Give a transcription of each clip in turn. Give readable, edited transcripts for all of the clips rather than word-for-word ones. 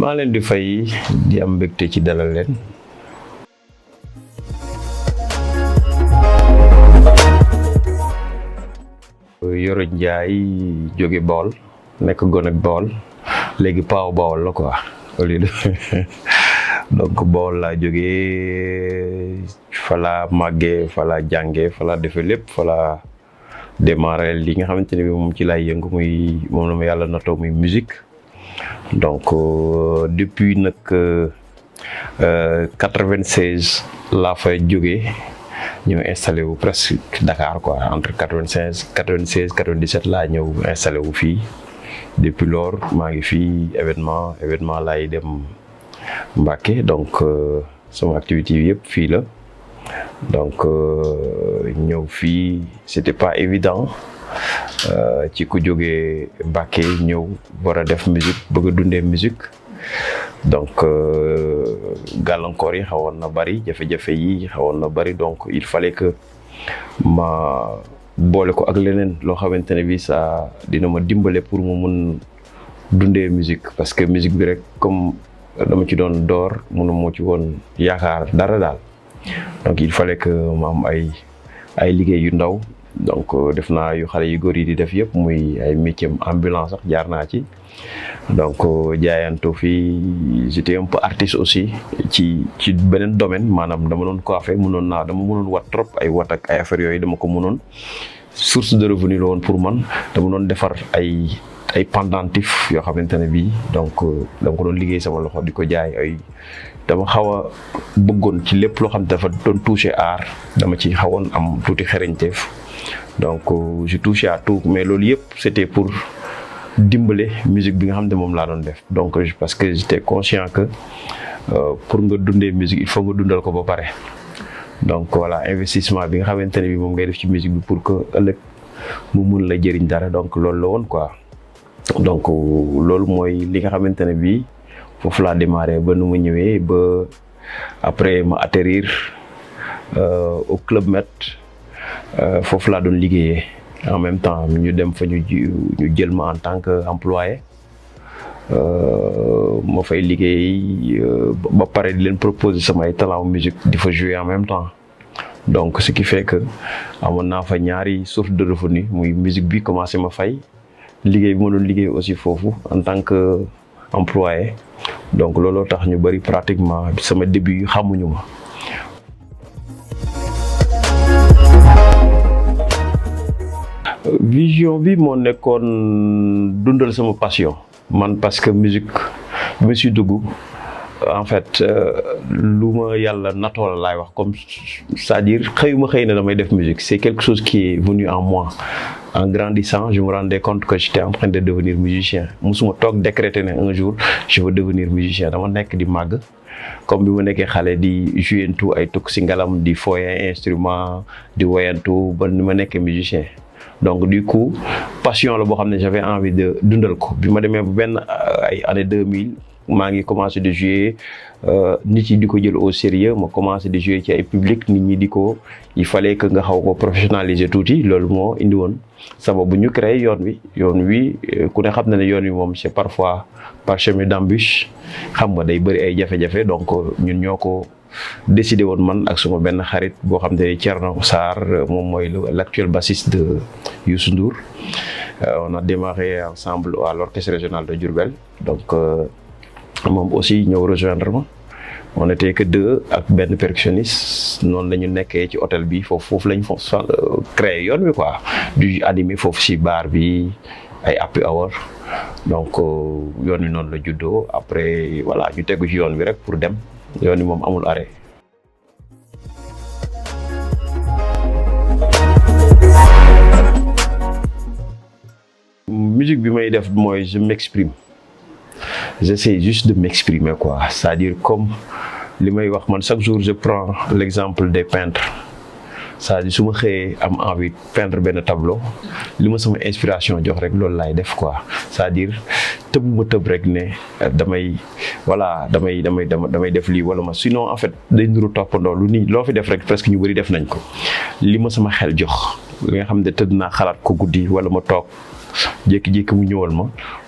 maa leen di fay di am mbégte ci dalal leen. Yoro Ndiaye jóge Bawol nekk gone ak Bawol léegi paaw Bawol la quoi au lieu de donc Bawol laa jógee fa laa màggee fa laa jàngee fa laa defee lépp fa laa démarré li nga xamante ne bi moom ci laay yëngu muy moom la ma yàlla natoo muy musique. Donc depuis nag 96 laa fay jógee ñëw installé wu presque Dakar quoi entre 96 97 laa ñëw installé wu fii depuis lors maa ngi fii événement laay dem Mbacké donc sama activité yëpp fii la donc ñëw fii c'était pas évident. Ci ku jógee Mbacké ñëw war a def musique bëgg a dundee musique donc gàllankoor yi xawoon na bari jafe-jafe yi xawoon na bari donc il fallait que ma boole ko ak leneen loo xamante ne bi ça dina ma dimbale pour mu mun dundee musique parce que musique bi rek comme dama ci doon door mënu moo ci woon yaakaar dara daal donc il fallait que ma am ay liggéey yu ndaw. Donc def naa yu xale yu góor yi di def yëpp muy ay métier ambulance sax jaar naa ci donc jaayantu fii j'étais un peu artiste aussi ci beneen domaine maanaam dama doon coiffé dama mënoon wat trop ay wat ak ay affaires yooyu dama ko mënoon source de revenu la woon pour man dama doon defar ay pendentif yoo xamante ne bii donc dama ko doon liggéey sama loxo di ko jaay dama xaw a bëggoon ci lépp loo xam ne dafa doon toucher art dama ci xawoon am tuuti xereñteef. Donc je touchais à tout mais loolu yëpp c'était pour dimbale musique bi nga xam ne moom laa doon def donc parce que j'étais conscient que pour nga dundee musique il faut nga dundal ko ba pare donc voilà investissement bi nga xamante ne bi moom ngay def ci musique bi pour que ëllëg mu mun la jëriñ dara donc loolu la woon quoi donc loolu mooy li nga xamante ne bi foofu laa démarré ba nu ma ñëwee ba après ma atterrir au Club Med. Foofu laa doon liggéeyee en même temps ñu dem fa ñu jël ma en tant que employé ma fay liggéey ba pare di leen proposer samay talent musique di fa jouer en même temps donc ce qui fait que amoon naa fa ñaari source de revenu muy musique bi commencé ma fay liggéey bi ma doon liggéey aussi foofu en tant que employé donc looloo tax ñu bari pratiquement sama début yu xamuñu ma. Vision bi moo nekkoon dundal sama passion man parce que musique bi ma si dugg en fait lu ma yàlla natoo la laay wax comme c'est-à-dire xëy na damay def musique c'est quelque chose qui est venu en moi en grandissant je me rendais compte que j'étais en train de devenir musicien musuma toog décréter ne un jour je veux devenir musicien dama nekk di màgg comme bi ma nekkee xale di jouentu ay tuk si ngalam di foyer instrument di woyantu ba ni ma nekkee musicien. Donc du coup passion la boo xam ne j'avais envie de dundal ko bi ma demee ba benn ay année 2000 maa ngi commencé de jouer nit yi di ko jël au sérieux ma commencé de jouer ci ay public nit ñi di ko il fallait que nga xaw ko professionnaliser tuuti loolu moo indi woon sababu ñu créé yoon wi ku ne xam na ne yoon wi moom c'est parfois parsemé d'embûches xam nga day bëri ay jafe-jafe donc ñun ñoo ko décidé woon man ak suma benn xarit boo xam ne Thierno Sarr moom mooy l'actuel bassiste de Youssou Ndour on a démarré ensemble à l'orchestre régional de Diourbel donc moom aussi ñëw rejoindre ma on était que deux ak benn percussionniste noonu la ñu nekkee ci hôtel bi foofu lañ créé yoon wi quoi du animé foofu si bar bi ay happy hour donc yoon wi noonu la juddoo après voilà ñu tegu ci yoon wi rek pour dem yoon wi moom amul arrêt. Musique bi may def mooy je m'exprime j'essaie juste de m'exprimer quoi c'est-à-dire comme li may wax man chaque jour je prends l'exemple des peintres c'est-à-dire su ma xëyee am envie peindre benn tableau li ma sama inspiration jox rek loolu laay def quoi c'est-à-dire tëbuma tëb rek ne damay def lii wala ma sinon en fait day nuru toppandoo lu nii loo fi def rek presque ñu bëri def nañ ko li ma sama xel jox li nga xam ne tëdd naa xalaat ko guddi wala ma toog jékki-jékki mu ñëwal ma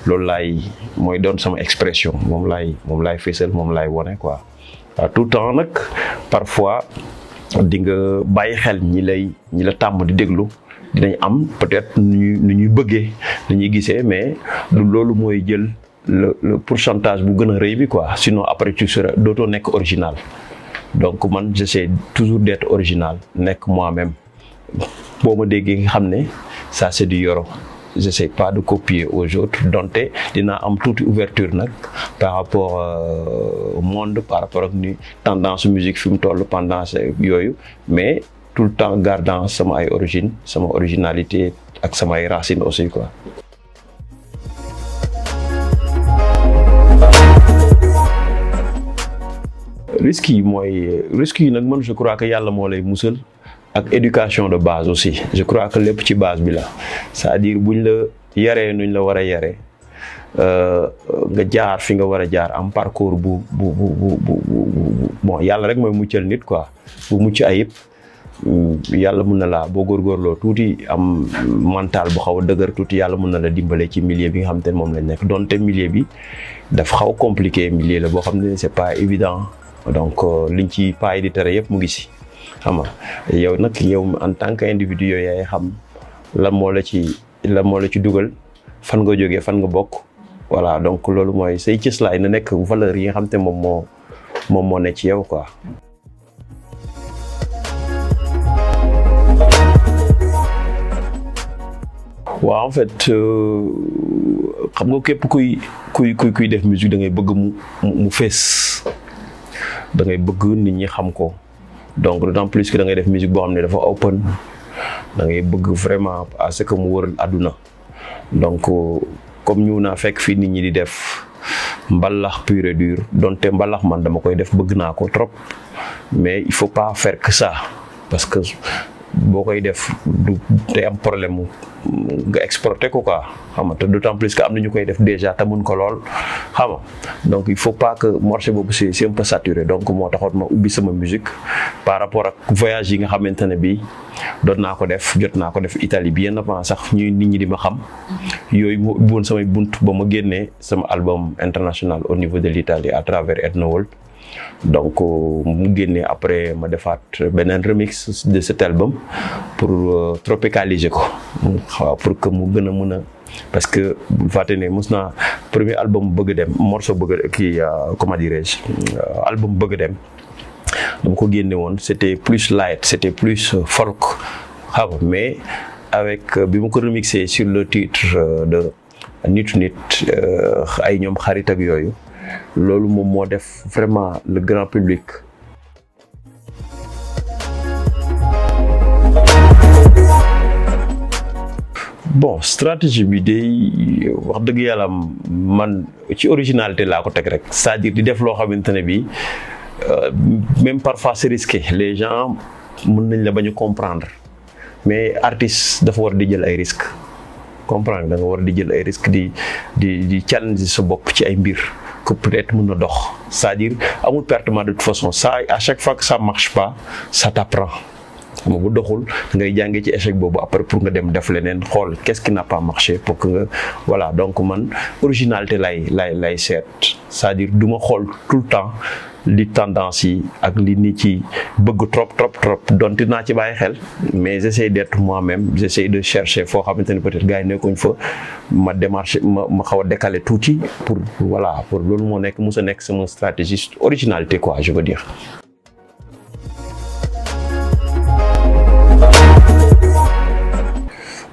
loolu laay mooy doon sama expression moom laay fésal moom laay wone quoi waaw tout le temps nag parfois di nga bàyyi xel ñi la tàmm di déglu dinañ am peut-être nu ñuy bëggee nu ñuy gisee mais du loolu mooy jël le pourcentage bu gën a rëy bi quoi sinon après tu seras dootoo nekk original donc man j'essaie toujours d'être original nekk moi-même boo ma déggee nga xam ne ça c'est du Yoro j'essaie pas de copier aux autres donte dinaa am tuuti ouverture nag par rapport au monde par rapport ak ni tendance musique fi mu toll tendance yooyu mais tout le temps gardant sama ay origine sama originalité ak sama ay racines aussi quoi. risques yi nag man je crois que yàlla moo lay musal ak éducation de base aussi je crois que lépp ci base bi la c'est-à-dire buñ la yaree nuñ la war a yaree nga jaar fi nga war a jaar am parcours bu bon yàlla rek mooy muccal nit quoi bu mucc ayib yàlla mun na laa boo góorgóorloo tuuti am mental bu xaw a dëgër tuuti yàlla mun na la dimbale ci milieu bi nga xam te ne moom lañ nekk donte milieu bi daf xaw compliqué milieu la boo xam ne c'est pas évident donc liñ ci paay di tere yëpp mu ngi si xam nga yow nag en tant que individu yooyu yaay xam lan moo la ci dugal fan nga jógee fan nga bokk voilà donc loolu mooy say cëslaay na nekk valeur yi nga xam te moom moo ne ci yow quoi. waaw en fait xam nga képp kuy def musique da ngay bëgg mu fees da ngay bëgg nit ñi xam ko donc d'autant plus que da ngay def musique boo xam ne dafa open da ngay bëgg vraiment à ce que mu wër àdduna donc comme ñu naa fekk fii nit ñi di def mbalax pur et dur donte mbalax man dama koy def bëgg naa ko trop mais il faut pas faire que ça parce que boo koy def du te am problème nga exporter ko quoi xam nga te d'autant plus que am na ñu koy def déjà te mun ko lool xam nga donc il faut pas que marché boobu c'est un peu saturé donc moo taxoon ma ubbi sama musique par rapport ak voyage yi nga xamante ne bii jot naa ko def Italie bien avant sax nit ñi di ma xam yooyu moo ubbi woon samay bunt ba ma génnee sama album international au niveau de l'Italie à travers Ethno World donc mu génnee après ma defaat beneen remix de cet album pour tropicaliser ko waaw pour que mu gën a mën a parce que bu fàtte ne mos naa premier album bëgg dem morceau bëgg kii comment dirais-je album bëgg dem dama ko génne woon c'était plus light c'était plus folk xam nga mais avec bi ma ko remixé sur le titre de nit ay ñoom xarit ak yooyu loolu moom moo def vraiment le grand public. bon stratégie bi day wax dëgg yàlla man ci originalité laa ko teg rek c'est-à-dire di def loo xamante ne bii même parfois c'est risqué les gens mën nañ la bañ a comprendre mais artiste dafa war di jël ay risques comprendre da nga war di jël ay risques di challenge sa bopp ci ay mbir. que peut-être mën na dox c'est-à-dire amul pertement de toute façon ça à chaque fois que ça marche pas ça t'apprend xam nga bu doxul ngay jàngee ci échec boobu après pour nga dem def leneen xool qu'est-ce qui n'a pas marché pour que nga voilà donc man originalité lay seet c'est-à-dire du ma xool tout le temps li tendance yi ak li nit ci bëgg trop donte naa ci bàyyi xel mais j'essaie d'être moi-même j'essaie de chercher foo xamante ne peut-être gars yi nekkuñ fa ma démarche ma xaw a décaler tuuti pour voilà pour loolu moo nekk mos a nekk sama stratégie originalité quoi je veux dire.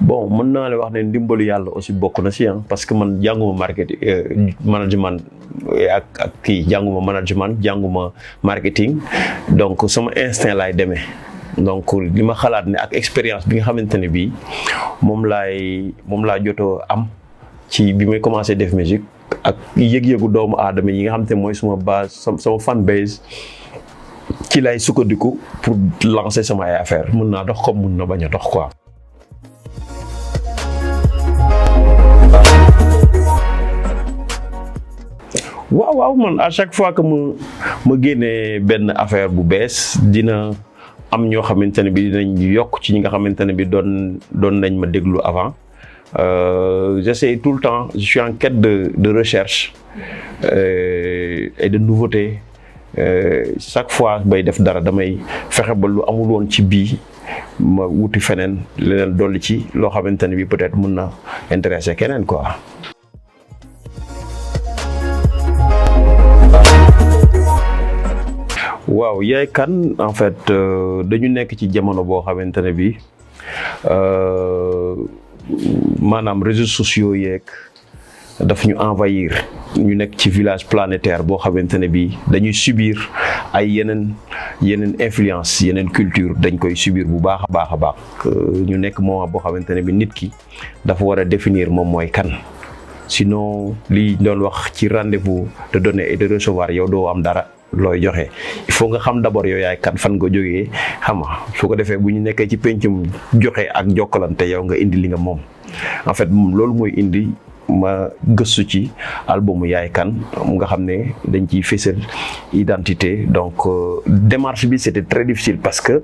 bon mën naa la wax ne ndimbalu yàlla aussi bokk na si parce que man jànguma management ak kii jànguma management jànguma marketing donc sama instinct laay demee donc li ma xalaat ne ak expérience bi nga xamante ne bii moom laa jotoo am ci bi may commencé def musique ak yëg-yëgu doomu aadama yi nga xamante ne mooy suma base sama fan base ci lay sukkandiku pour lancer sama ay affaire mun naa dox comme mun na bañ a dox quoi. waaw man à chaque fois que ma génnee benn affaire bu bees dina am ñoo xamante ne bi dinañ yokk ci ñi nga xamante ne bi doon nañ ma déglu avant J'essaie tout le temps, je suis en quête de recherche et de nouveauté. Chaque fois bay def dara damay fexe ba lu amul woon ci bii ma wuti feneen leneen dolli ci loo xamante ne bi peut-être mën na intéresser keneen quoi. waaw Yaay Kane en fait dañu nekk ci jamono boo xamante ne bi maanaam réseaux sociaux yeeg daf ñu envahir ñu nekk ci village planétaire boo xamante ne bii dañuy subir ay yeneen influence yeneen culture dañ koy subir bu baax a baax ñu nekk moment boo xamante ne bi nit ki dafa war a définir moom mooy kan sinon li doon wax ci rendez-vous de donner et de recevoir yow doo am dara looy joxe il faut nga xam d'abord yow yaay kan fan nga jógee xam nga su ko defee bu ñu nekkee ci pencum joxe ak jokkalante yow nga indi li nga moom en fait loolu mooy indi ma gëstu ci albumu Yaay Kane nga xam ne dañ ciy fésal identité donc démarche bi c'était très difficile parce que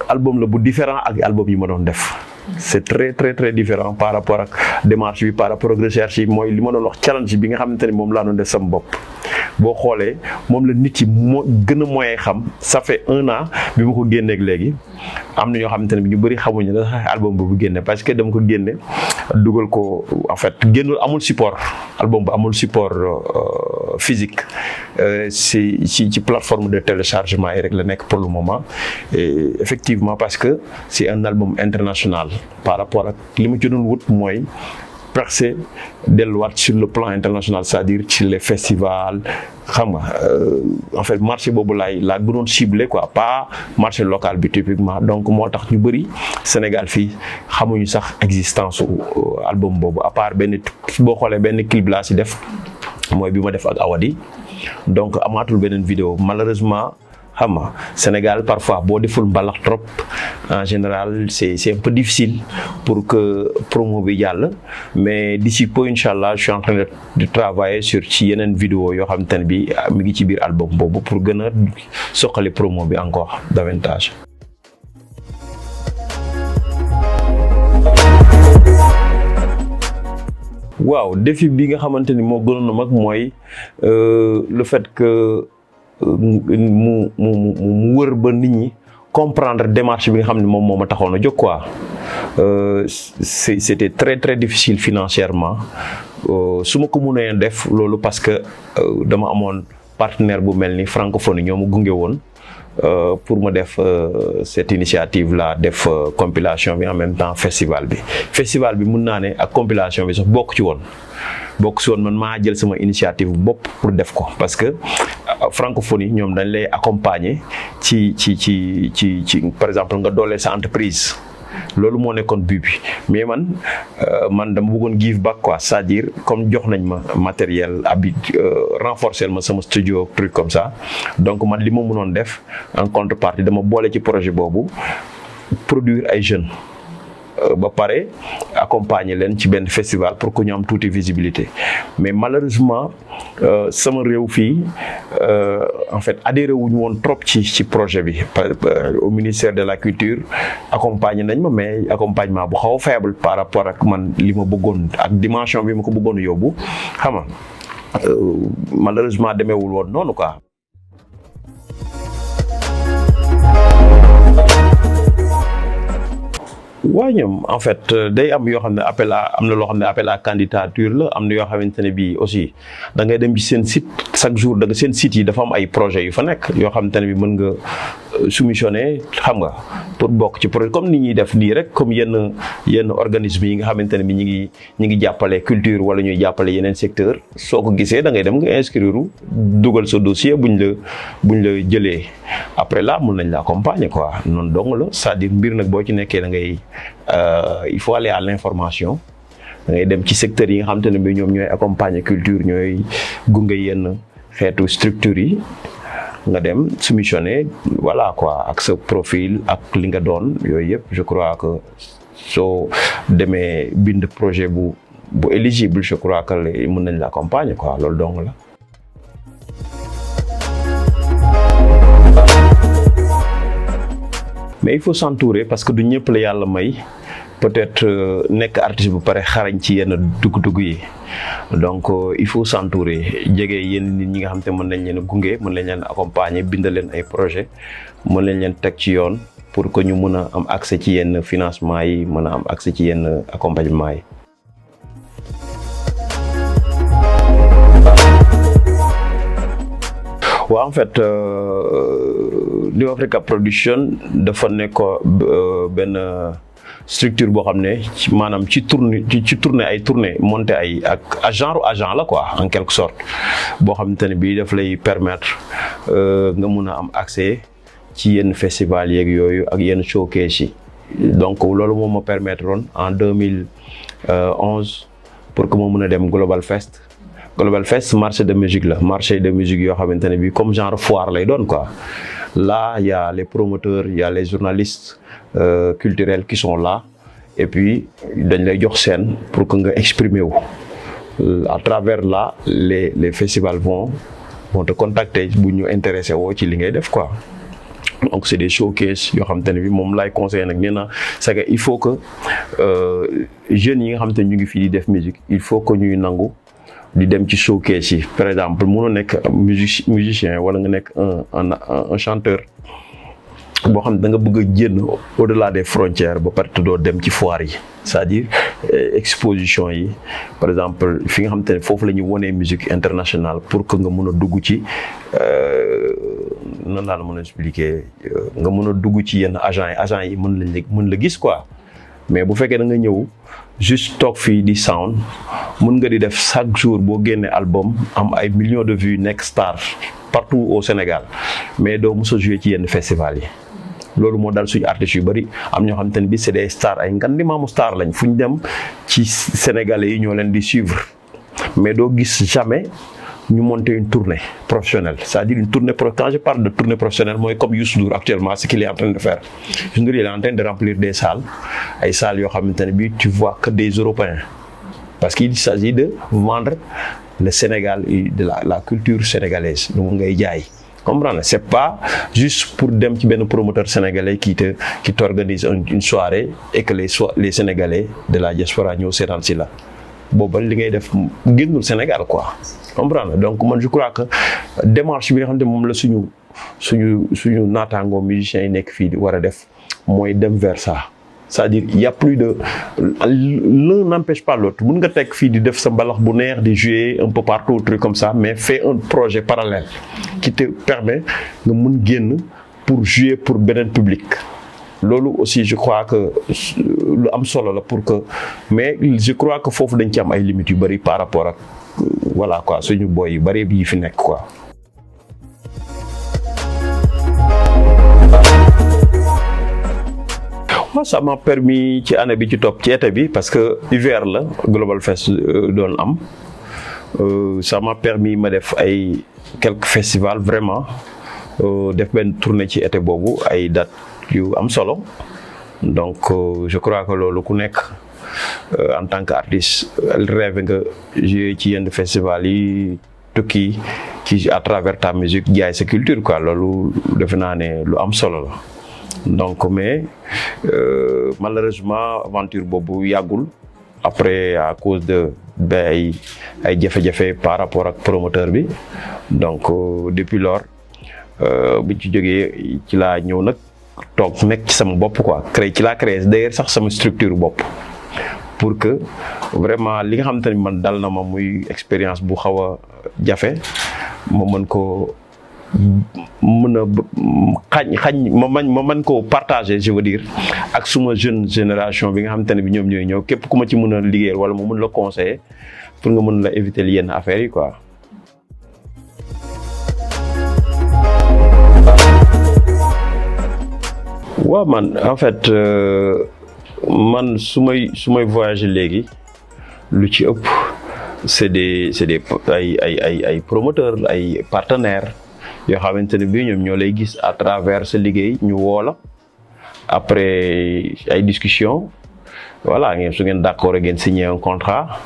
album la bu différent ak album yi ma doon def c'est très très très différent par rapport ak démarche bi par rapport ak recherche yi mooy li ma doon wax challenge bi nga xamante ne moom laa doon def sama bopp boo xoolee moom la nit yi moo gën a moyen xam ça fait 1 an bi ma ko génneeg léegi am na ñoo xamante ne bi ñu bëri xamuñu ne album bu génne parce que dama ko génne dugal ko en fait génnul amul support album bu amul support physique ci plateforme de téléchargement yi rek la nekk pour le moment et effectivement parce que c'est un album international par rapport ak li ma ci doon wut mooy percé delluwaat sur le plan international c'est-à-dire ci les festivals xam nga en fait marché boobu laa gënoon ciblé quoi pas marché local bi typiquement donc moo tax ñu bëri Sénégal fii xamuñu sax existence album boobu à part benn boo xoolee benn clip laa si def mooy bi ma def ak Awadi donc amaatul beneen vidéo malheureusement xam nga Sénégal parfois boo deful mbalax trop en général c'est un peu difficile pour que promo bi jàll mais d'ici peu inchallah je suis en train de travailler sur ci yeneen vidéo yoo xamante ne bi mi ngi ci biir album boobu pour gën a soqali promo bi encore davantage. waaw défi bi nga xamante ni moo gënoon a mag mooy le fait que mu wër ba nit ñi comprendre démarche bi nga xam ne moom moo ma taxoon a jóg quoi c'était très très difficile financièrement su ma ko mënee def loolu parce que dama amoon partenaire bu mel ni francophonie ñoo ma gunge woon pour ma def cette initiative là def compilation bi en même temps festival bi mun naa ne ak compilation bi sax bokk ci woon man maa jël sama initiative bopp pour def ko parce que francophonie ñoom dañ lay accompagner ci par exemple nga doolee sa entreprise loolu moo nekkoon but bi mais man dama bëggoon give back quoi c'est-à-dire comme jox nañ ma matériel renforcer ma sama studio truc comme ça donc man li ma mënoon def en contrepartie dama boole ci projet boobu produire ay jeunes ba pare accompagner leen ci benn festival pour que ñu am tuuti visibilité mais malheureusement sama réew fii en fait adhéré wuñu woon trop ci projet bi au ministère de la culture accompagner nañ ma mais accompagnement bu xaw a faible par rapport ak man li ma bëggoon ak dimension bi ma ko bëggoon yóbbu xam nga malheureusement demeewul woon noonu quoi. waaw ñoom en fait day am yoo xam ne am na loo xam ne appel à candidature la am na yoo xamante ne bii aussi da ngay dem ci seen site chaque jour seen site yi dafa am ay projets yu fa nekk yoo xamante ne bi mën nga soumissionner xam nga pour bokk ci projet comme ni ñuy def nii rek comme yenn organisme yi nga xamante ne bi ñi ngi jàppale culture wala ñuy jàppale yeneen secteur soo ko gisee da ngay dem nga inscrire dugal sa dossier buñ la jëlee après là mën nañ la accompagner quoi noonu dong la c'est-à-dire mbir nag boo ci nekkee da ngay il faut aller à l'information da ngay dem ci secteurs yi nga xamante ne bi ñoom ñooy accompagner culture ñooy gunge yenn xeetu structures yi nga dem soumissionner voilà quoi ak sa profil ak li nga doon yooyu yëpp je crois que soo demee bind projet bu éligible je crois que mën nañ la accompagner quoi loolu dong la. mais il faut s'entourer parce que du ñëpp la yàlla may peut-être nekk artiste bu pare xarañ ci yenn dugg-dugg yi donc il faut s'entourer jege yenn nit ñi nga xam te mën nañ leen gunge mën nañ leen accompagner bindal leen ay projet mën nañ leen teg ci yoon pour que ñu mën a am accès ci yenn financement yi mën a am accès ci yenn accompagnement yi. waaw en fait New Africa Production dafa nekk benn structure boo xam ne maanaam ci tournée monter ay ak agent la quoi en quelque sorte boo xamante ne bii daf lay permettre nga mun a am accès ci yenn festival yeeg yooyu ak yenn showcase yi donc loolu moom ma permettre woon en 2011 pour que ma mun a dem Global Fest marché de musique yoo xamante ne bii comme genre foire lay doon quoi. Là il y a les promoteurs il y a les journalistes culturels qui sont là et puis dañ lay jox scène pour que nga exprimer wu à travers là les festivals vont te contacter bu ñu intéressé woo ci li ngay def quoi. Donc c'est des showcases yoo xamante ne bi moom laay conseillé nag nee na c'est que il faut que jeunes yi nga xamante ne ñu ngi fii di def musique il faut que ñuy nangu di dem ci showcase yi par exemple mënoo nekk musicien wala nga nekk un chanteur boo xam ne da nga bëgg a génn au-delà des frontières ba pare te doo dem ci foire yi c'est-à-dire exposition yi par exemple fi nga xamante ne foofu la ñuy wonee musique internationale pour que nga mën a dugg ci nan laa la mën a expliquer nga mën a dugg ci yenn agents yi mën la gis quoi mais bu fekkee da nga ñëw juste toog fii di sound mën nga di def chaque jour boo génnee album am ay millions de vues nekk star partout au Sénégal mais doo mos a jouer ci yenn festival yi loolu moo dal suñu artistes yu bëri am ñoo xam te ne bi c'est des stars ay ngandimaamu star lañ fu ñu dem ci Sénégalais yi ñoo leen di suivre mais doo gis jamais ñu monter une tournée professionnelle c'est-à-dire une tournée quand je parle de tournée professionnelle mooy comme Youssou Ndour actuellement ce qu'il est en train de faire Youssou Ndour il est en train de remplir des salles ay salles yoo xamante ne bi tu vois que des Européens parce qu'il s'agit de vendre le Sénégal et de la culture sénégalaise lu ngay jaay comprendre c'est pas juste pour dem ci benn promoteur sénégalais qui t'organise une soirée et que les Sénégalais de la diaspora ñëw seetaan si la booba li ngay def génnul Sénégal quoi comprendre donc man je crois que démarche bi nga xam ne moom la suñu naataangoo musiciens yi nekk fii di war a def mooy dem vers ça c'est-à-dire il y a plus de l'un n'empêche pas l'autre mën nga teg fii di def sa mbalax bu neex di jouer un peu partout truc comme ça mais fais un projet parallèle qui te permet nga mën génn pour jouer pour beneen public loolu aussi je crois que lu am solo la pour que mais je crois que foofu dañ ci am ay limites yu bari par rapport ak voilà quoi suñu boy yu bari yi fi nekk quoi. Ça m'a permis ci année bi ci topp ci été bi parce que hiver la Global Fest doon am ça m'a permis ma def ay quelques festivals vraiment def benn tournée ci été boobu ay dates yu am solo donc je crois que loolu ku nekk en tant qu'artiste rêve nga jouer ci yenn festival yi tukki ci à travers ta musique jaay sa culture quoi loolu defe naa ne lu am solo la. Donc mais malheureusement aventure boobu yàggul après à cause de ay jafe-jafe par rapport ak promoteur bi donc depuis lors bi ci jógee ci laa ñëw nag toog nekk ci sama bopp quoi ci laa créé d'ailleurs sax sama structure bopp pour que vraiment li nga xamante ni man dal na ma muy expérience bu xaw a jafe ma mën ko mën a ma mën koo partager je veux dire ak suma jeune génération bi nga xamante ne bi ñoom ñooy ñëw képp ku ma ci mën a liggéeyal wala ma mën la conseiller pour nga mën la éviter yenn affaires yi quoi. waaw man en fait man su may voyager léegi lu ci ëpp c'est des ay promoteurs ay partenaires. yoo xamante ne bii ñoom ñoo lay gis à travers sa liggéey ñu woo la après ay discussion voilà ngeen su ngeen d'accord ngeen signer un contrat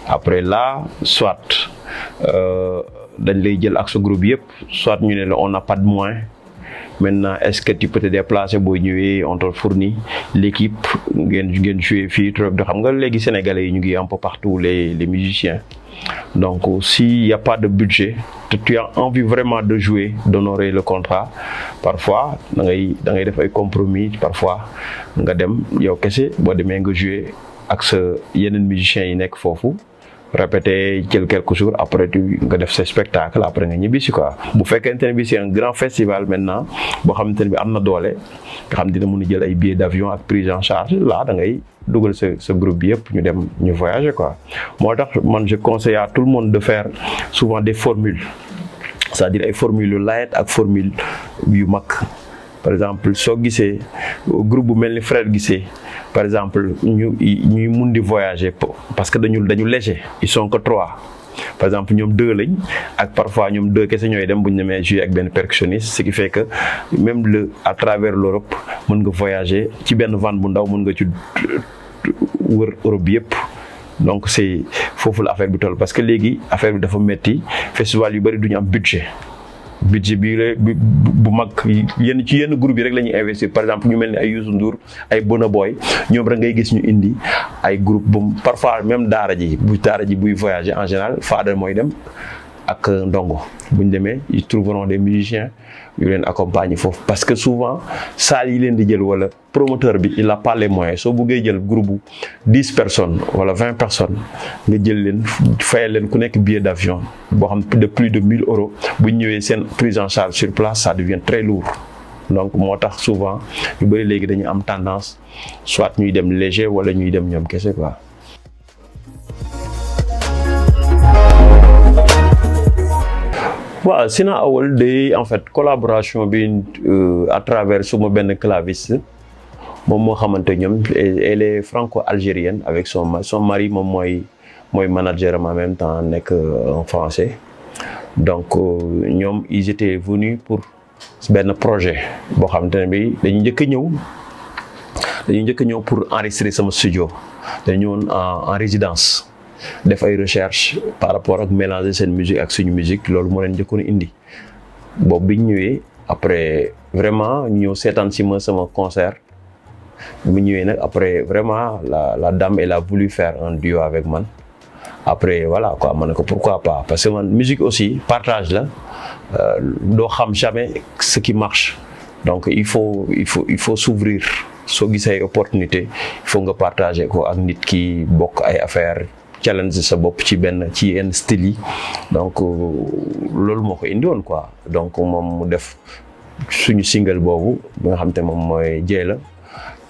après là soit dañ lay jël ak sa groupe yëpp soit ñu ne la on n'a pas de moyens maintenant est-ce que tu peux te déplacer boo ñëwee on te fournit l'équipe ngeen jouer fii trop de xam nga léegi sénégalais yi ñu ngi un peu partout les musiciens. Donc s'il y a pas de budget, tu as envie vraiment de jouer, d'honorer le contrat, parfois da ngay def ay compromis, parfois nga dem yow kese boo demee nga jouer ak sa yeneen musiciens yi nekk foofu. Répéter quelques jours après nga def sa spectacle après nga ñibbi si quoi. Bu fekkente ne bi c'est un grand festival maintenant boo xamante ne bi am na doole nga xam dina mën a jël ay billets d'avion ak prise en charge là da ngay dugal sa groupe bi yëpp ñu dem ñu voyager quoi. Moo tax man je conseille à tout le monde de faire souvent des formules, c'est-à-dire ay formules yu light ak formule yu mag. Par exemple soo gisee groupe bu mel ni Frère Guissé par exemple ñuy mun di voyager parce que dañu léger, ils sont que 3. Par exemple ñoom 2 lañ ak parfois ñoom 2 kese ñooy dem bu ñu demee jouer ak benn percussionniste, ce qui fait que même à travers l'Europe mën nga voyager ci benn van bu ndaw mën nga ci wër Europe bi yëpp. Donc c'est foofu la affaire bi toll parce que léegi affaire bi dafa metti, festival yu bari duñu am budget bi bu mag yenn groupe yi rek la ñuy investir. Par exemple ñu mel ni ay Youssou Ndour ay Bona Boy ñoom rek ngay gis ñu indi ay groupe bu parfois même daara ji buy voyager en général faada mooy dem ak ndongo bu ñu demee ils trouveront des musiciens yu leen accompagner foofu parce que souvent salle yi leen di jël wala promoteur bi il a pas les moyens. Soo buggee jël groupe bu 10 personnes wala 20 personnes nga jël leen fayal leen ku nekk billet d'avion boo xam de plus de 1000 euros bu ñu ñëwee seen prise en charge sur place ça devient très lourd. Donc moo tax souvent ñu bëri léegi dañu am tendance soit ñuy dem léger wala ñuy dem ñoom kese quoi. waaw Sina Awal day en fait collaboration bi à travers suma benn claviste moom moo xamante ñoom elle est franco-algérienne avec son mari moom mooy manager en même temps nekk en français. Donc ñoom ils étaient venus pour benn projet boo xamante ne bi dañu njëkk a ñëw pour enregistrer sama studio dañu ñëwoon en résidence def ay recherche par rapport ak mélanger seen musique ak suñu musique loolu moo leen njëkkoon indi boobu bi ñu ñëwee après vraiment ñu ñëw seetaan si ma sama concert bu ñëwee nag après vraiment la dame elle a voulu faire un duo avec man après voilà quoi ma ne ko pourquoi pas parce que man musique aussi partage la doo xam jamais ce qui marche donc il faut s'ouvrir soo gisee ay opportunité il faut nga partager ko ak nit ki bokk ay affaire challenge sa bopp ci yenn style yi donc loolu moo ko indi woon quoi. Donc moom mu def suñu single boobu bi nga xam te moom mooy Jéy la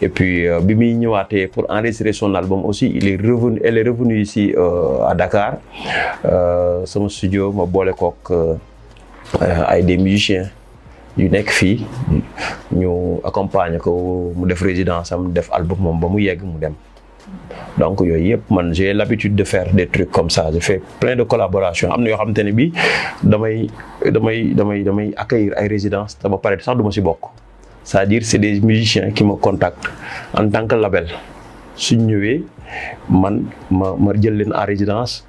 et puis bi muy ñëwaatee pour enregistrer son album aussi elle est revenue ici à Dakar sama studio ma boole kook ay des musiciens yu nekk fii ñu accompagner ko mu def résidence am def album moom ba mu yegg mu dem. Donc yooyu yëpp man j'ai l'habitude de faire des trucs comme ça, je fais plein de collaborations am na yoo xamante ne bii damay accueillir ay résidences te ba pare sax du ma si bokk. C'est-à-dire c'est des musiciens qui me contactent en tant que label suñ ñëwee man ma jël leen en résidence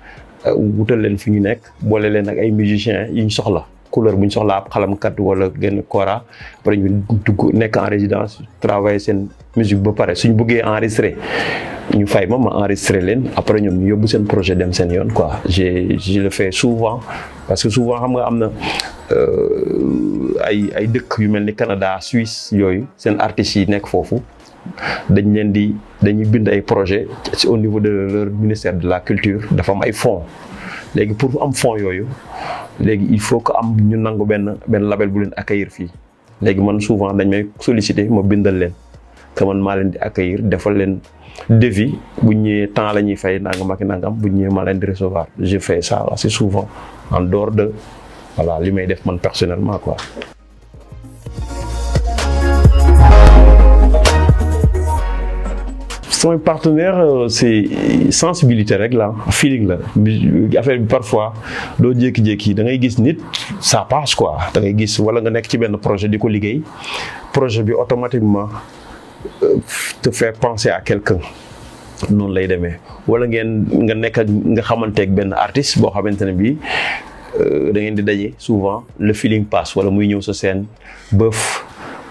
wutal leen fi ñu nekk boole leen ak ay musiciens yi ñu soxla couleur bu ñu soxla ab xalamkat wala genn kora après ñu dugg nekk en résidence travailler seen musique ba pare suñ bëggee enregistrer ñu fay ma enregistrer leen après ñoom ñu yóbbu seen projet dem seen yoon quoi. Je le fais souvent parce que souvent xam nga am na ay dëkk yu mel ni Canada Suisse yooyu seen artistes yi nekk foofu dañuy bind ay projet au niveau de leur ministère de la culture dafa am ay fonds léegi pour am fonds yooyu léegi il faut que am ñu nangu benn label bu leen accueillir fii léegi man souvent dañ may solliciter ma bindal leen que man maa leen di accueillir defal leen devis bu ñëwee temps la ñuy fay nangam ak nangam bu ñëwee maa leen di recevoir je fais ça assez souvent en dehors de voilà li may def man personnellement quoi. Son partenaire c'est sensibilité rek la feeling la affaire bi parfois doo jékki-jékki da ngay gis nit ça passe quoi da ngay gis wala nga nekk ci benn projet di ko liggéey projet bi automatiquement te fait penser à quelqu'un noonu lay demee wala nga nekk ak nga xamanteeg benn artiste boo xamante ne bii da ngeen di daje souvent le feeling passe wala muy ñëw sa scène bëf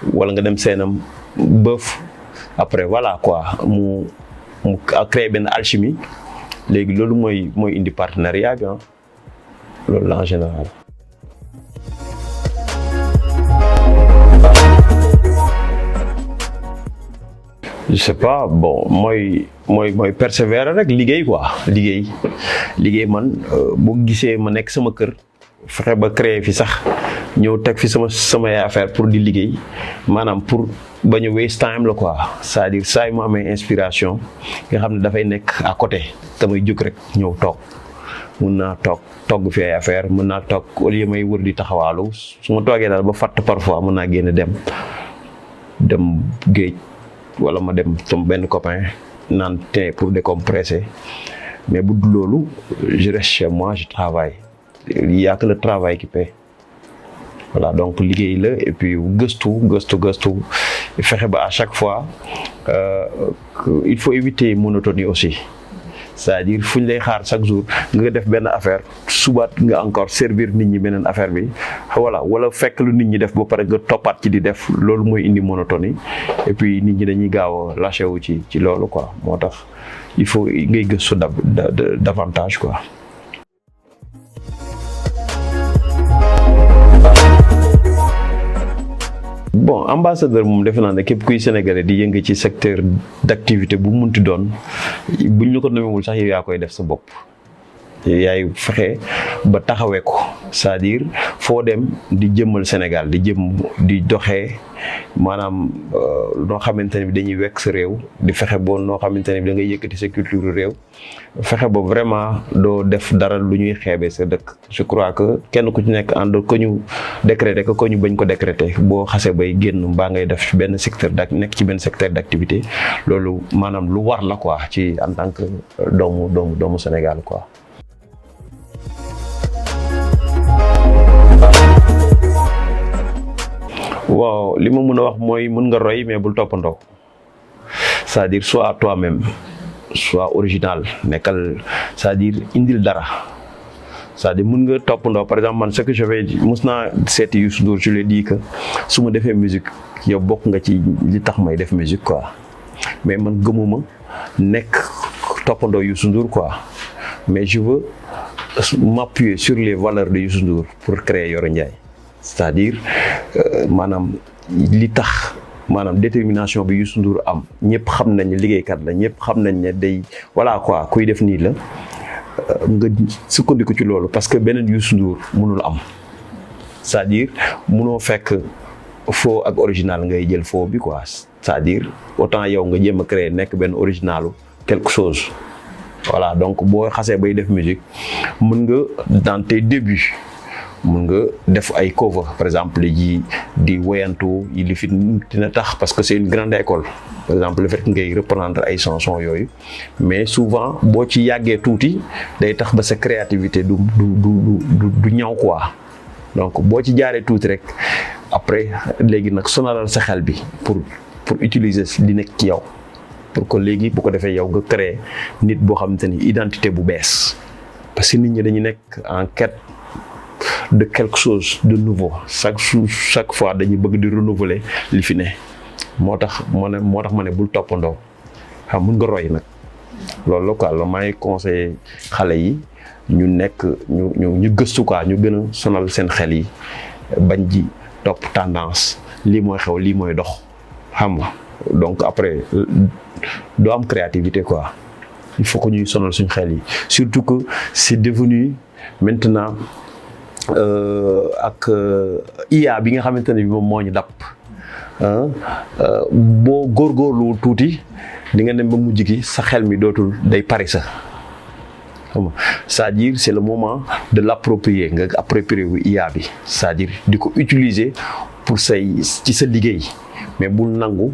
wala nga dem seenam bëf après voilà quoi mu créer benn alchimie léegi loolu mooy indi partenariat bi loolu la en général. Je sais pas bon mooy persévérer rek liggéey quoi liggéey man boo gisee ma nekk sama kër fexe ba créer fi sax ñëw teg fi samay affaire pour di liggéey maanaam pour bañ a waste time la quoi c'est-à-dire saa yu ma amee inspiration nga xam ne dafay nekk à côté damay jóg rek ñëw toog mun naa togg fi ay affaire mun naa toog au lieu may wër di taxawaalu su ma toogee daal ba fàtt parfois mun naa génn dem géej. Wala ma dem sama benn copain naan thé pour décompresser mais bu dul loolu je reste chez moi je travaille il y a que le travail qui paie voilà donc liggéey la et puis gëstu fexe ba à chaque fois il faut éviter monotonie aussi c'est-à-dire fu ñu lay xaar chaque jour nga def benn affaire subaat nga encore servir nit ñi beneen affaire bi voilà wala fekk lu nit ñi def ba pare nga toppaat ci di def loolu mooy indi monotonie et puis nit ñi dañuy gaaw a lâché wu ci loolu quoi moo tax il faut ngay gëstu davantage quoi. Bon ambassadeur moom defe naa ne képp kuy sénégalais di yëngu ci secteur d'activité bu munti doon buñ la ko nomewul sax yow yaa koy def sa bopp yaay fexe ba taxawee ko c'est-à-dire foo dem di jëmmal Sénégal di doxee maanaam noo xamante ne bi dañuy wekk sa réew di fexe boo noo xamante ne bi da ngay yëkkati sa culture réew fexe ba vraiment doo def dara lu ñuy xeebee sa dëkk. Je crois que kenn ku ci nekk ànd ko ñu décréter ko ñu bañ ko décréter boo xasee bay génn mbaa ngay def benn secteur nekk ci benn secteur d'activité loolu maanaam lu war la quoi ci en tant que doomu Sénégal quoi. waaw li ma mën a wax mooy mën nga roy mais bul toppandoo c'est-à-dire soit toi-même soit original nekkal c'est-à-dire indil dara c'est-à-dire mën nga toppandoo par exemple man ce que je fais mos naa seeti Youssou Ndour je lui ai dit que su ma defee musique yow bokk nga ci li tax may def musique quoi mais man gëmuma nekk toppandoo Youssou Ndour quoi mais je veux m'appuyer sur les valeurs de Youssou Ndour pour créer Yoro Ndiaye. C'est-à-dire maanaam li tax maanaam détermination bi Youssou Ndour am ñëpp xam nañ ne liggéeykat la ñëpp xam nañ ne day voilà quoi kuy def nii la nga sukkandiku ci loolu parce que beneen Youssou Ndour mënul am c'est-à-dire mënoo fekk faux ak original ngay jël faux bi quoi c'est-à-dire autant yow nga jéem a créer nekk benn originalu quelque chose voilà donc boo xasee bay def musique mën nga dans tes débuts. mun nga def ay cover par exemple di woyantu yi li fi dina tax parce que c'est une grande école par exemple le fait ngay reprendre ay chansons yooyu mais souvent boo ci yàggee tuuti day tax ba sa créativité du ñaw quoi donc boo ci jaaree tuuti rek après léegi nag sonalal sa xel bi pour utiliser li nekk ci yow pour que léegi bu ko defee yow nga créer nit boo xamante ni identité bu bees parce que nit ñi dañu nekk en quête de quelque chose de nouveau chaque fois dañuy bëgg di renouveler li fi ne moo tax ma ne bul toppandoo xam mun nga roy nag loolu la quoi la may conseillé xale yi ñu nekk ñu gëstu quoi ñu gën a sonal seen xel yi bañ ji topp tendance lii mooy xew lii mooy dox xam nga donc après doo am créativité quoi il faut que ñuy sonal suñ xel yi surtout que c'est devenu maintenant ak IA bi nga xamante ne bi moom moo ñu dàpp boo góorgóorlu tuuti di nga dem ba mujj gi sa xel mi dootul day pare sa xam nga c'est-à-dire c'est le moment de l'approprier nga approprier wu IA bi c'est-à-dire di ko utiliser pour ci sa liggéey mais bul nangu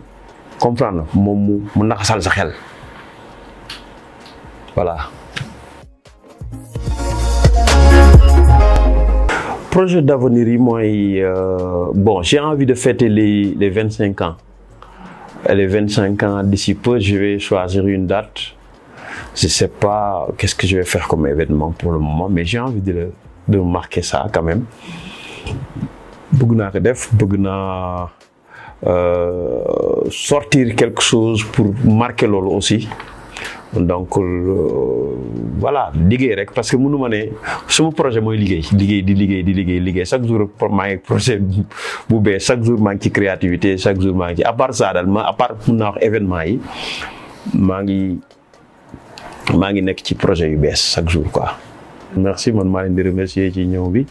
comprendre moom mu naxasal sa xel voilà. Projet d'avenir yi mooy bon j'ai envie de fêter les 25 ans et les 25 ans d'ici peu je vais choisir une date je sais pas qu'est-ce que je vais faire comme événement pour le moment mais j'ai envie de marquer ça quand même bëgg naa ko def bëgg naa sortir quelque chose pour marquer loolu aussi. Donc voilà liggéey rek parce que mënu ma ne suma projet mooy liggéey chaque jour maa ngi projet bu bees chaque jour maa ngi ci créativité chaque jour maa ngi ci à part ça daal à part mun naa wax événement yi maa ngi nekk ci projet yu bees chaque jour quoi. Merci man maa leen di remercier ci ñëw bi.